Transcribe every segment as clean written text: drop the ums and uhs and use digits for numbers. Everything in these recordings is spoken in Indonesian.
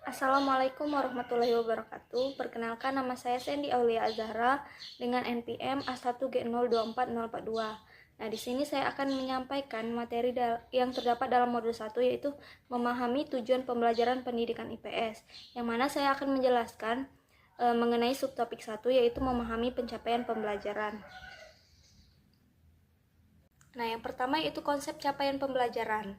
Assalamualaikum warahmatullahi wabarakatuh. Perkenalkan, nama saya Sandy Aulia Azahra dengan NPM A1G024042. Nah, di sini saya akan menyampaikan materi yang terdapat dalam modul 1, yaitu memahami tujuan pembelajaran pendidikan IPS, yang mana saya akan menjelaskan mengenai subtopik 1, yaitu memahami pencapaian pembelajaran. Nah, yang pertama yaitu konsep capaian pembelajaran.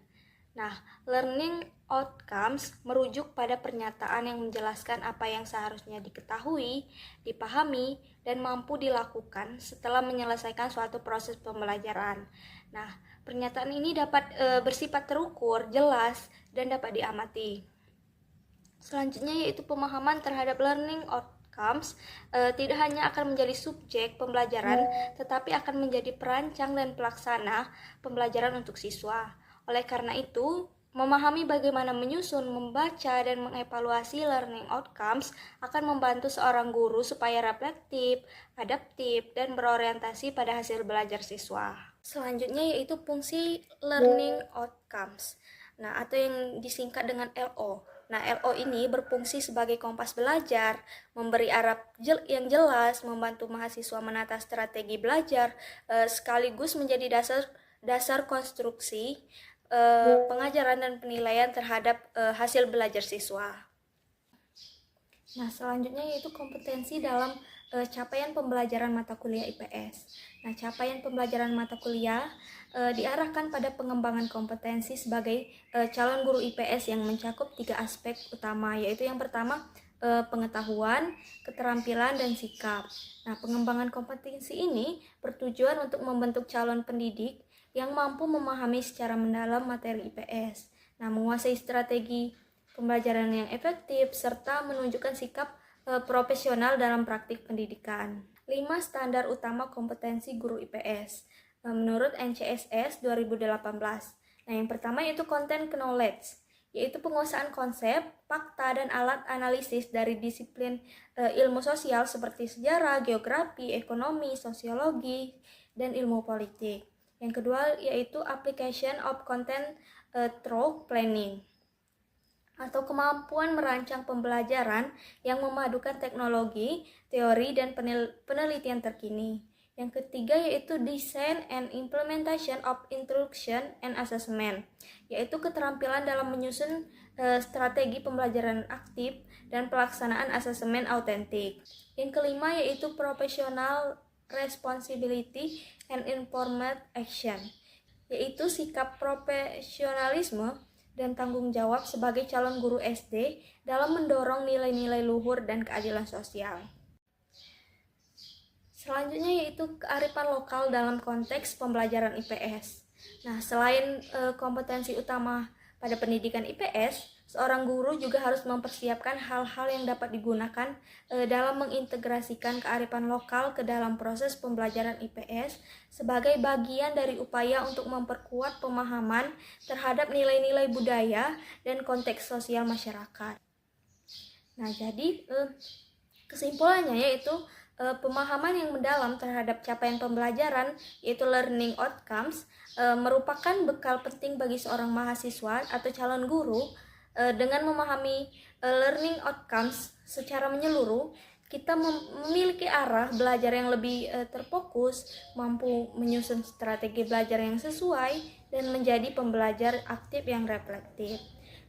Nah, learning outcomes merujuk pada pernyataan yang menjelaskan apa yang seharusnya diketahui, dipahami, dan mampu dilakukan setelah menyelesaikan suatu proses pembelajaran. Nah, pernyataan ini dapat bersifat terukur, jelas, dan dapat diamati. Selanjutnya yaitu pemahaman terhadap learning outcomes tidak hanya akan menjadi subjek pembelajaran, tetapi akan menjadi perancang dan pelaksana pembelajaran untuk siswa. Oleh karena itu, memahami bagaimana menyusun, membaca, dan mengevaluasi learning outcomes akan membantu seorang guru supaya reflektif, adaptif, dan berorientasi pada hasil belajar siswa. Selanjutnya yaitu fungsi learning outcomes, atau yang disingkat dengan LO. Nah, LO ini berfungsi sebagai kompas belajar, memberi arah yang jelas, membantu mahasiswa menata strategi belajar, sekaligus menjadi dasar konstruksi pengajaran dan penilaian terhadap hasil belajar siswa. Nah, selanjutnya yaitu kompetensi dalam capaian pembelajaran mata kuliah IPS. Nah, capaian pembelajaran mata kuliah diarahkan pada pengembangan kompetensi sebagai calon guru IPS yang mencakup 3 aspek utama, yaitu yang pertama pengetahuan, keterampilan, dan sikap. Nah, pengembangan kompetensi ini bertujuan untuk membentuk calon pendidik yang mampu memahami secara mendalam materi IPS, menguasai strategi pembelajaran yang efektif, serta menunjukkan sikap profesional dalam praktik pendidikan. 5 standar utama kompetensi guru IPS menurut NCSS 2018. Nah, yang pertama yaitu content knowledge, yaitu penguasaan konsep, fakta, dan alat analisis dari disiplin ilmu sosial seperti sejarah, geografi, ekonomi, sosiologi, dan ilmu politik. Yang kedua yaitu application of content through planning, atau kemampuan merancang pembelajaran yang memadukan teknologi, teori, dan penelitian terkini. Yang ketiga yaitu design and implementation of instruction and assessment, yaitu keterampilan dalam menyusun strategi pembelajaran aktif dan pelaksanaan asesmen autentik. Yang kelima yaitu professional responsibility and informed action, yaitu sikap profesionalisme dan tanggung jawab sebagai calon guru SD dalam mendorong nilai-nilai luhur dan keadilan sosial. Selanjutnya yaitu kearifan lokal dalam konteks pembelajaran IPS. Nah, selain kompetensi utama pada pendidikan IPS, seorang guru juga harus mempersiapkan hal-hal yang dapat digunakan dalam mengintegrasikan kearifan lokal ke dalam proses pembelajaran IPS sebagai bagian dari upaya untuk memperkuat pemahaman terhadap nilai-nilai budaya dan konteks sosial masyarakat. Nah, jadi kesimpulannya yaitu pemahaman yang mendalam terhadap capaian pembelajaran, yaitu learning outcomes, merupakan bekal penting bagi seorang mahasiswa atau calon guru. Dengan memahami learning outcomes secara menyeluruh, kita memiliki arah belajar yang lebih terfokus, mampu menyusun strategi belajar yang sesuai, dan menjadi pembelajar aktif yang reflektif.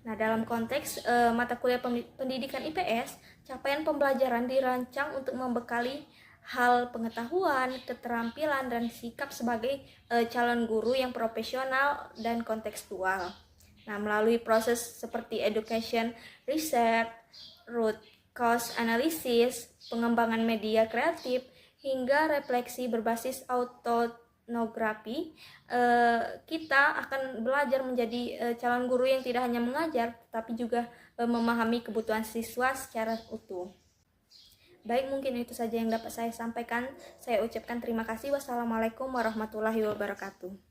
Nah, dalam konteks mata kuliah pendidikan IPS, capaian pembelajaran dirancang untuk membekali hal pengetahuan, keterampilan, dan sikap sebagai calon guru yang profesional dan kontekstual. Nah, melalui proses seperti education research, root cause analysis, pengembangan media kreatif, hingga refleksi berbasis autoetnografi, kita akan belajar menjadi calon guru yang tidak hanya mengajar, tapi juga memahami kebutuhan siswa secara utuh. Baik, mungkin itu saja yang dapat saya sampaikan. Saya ucapkan terima kasih. Wassalamualaikum warahmatullahi wabarakatuh.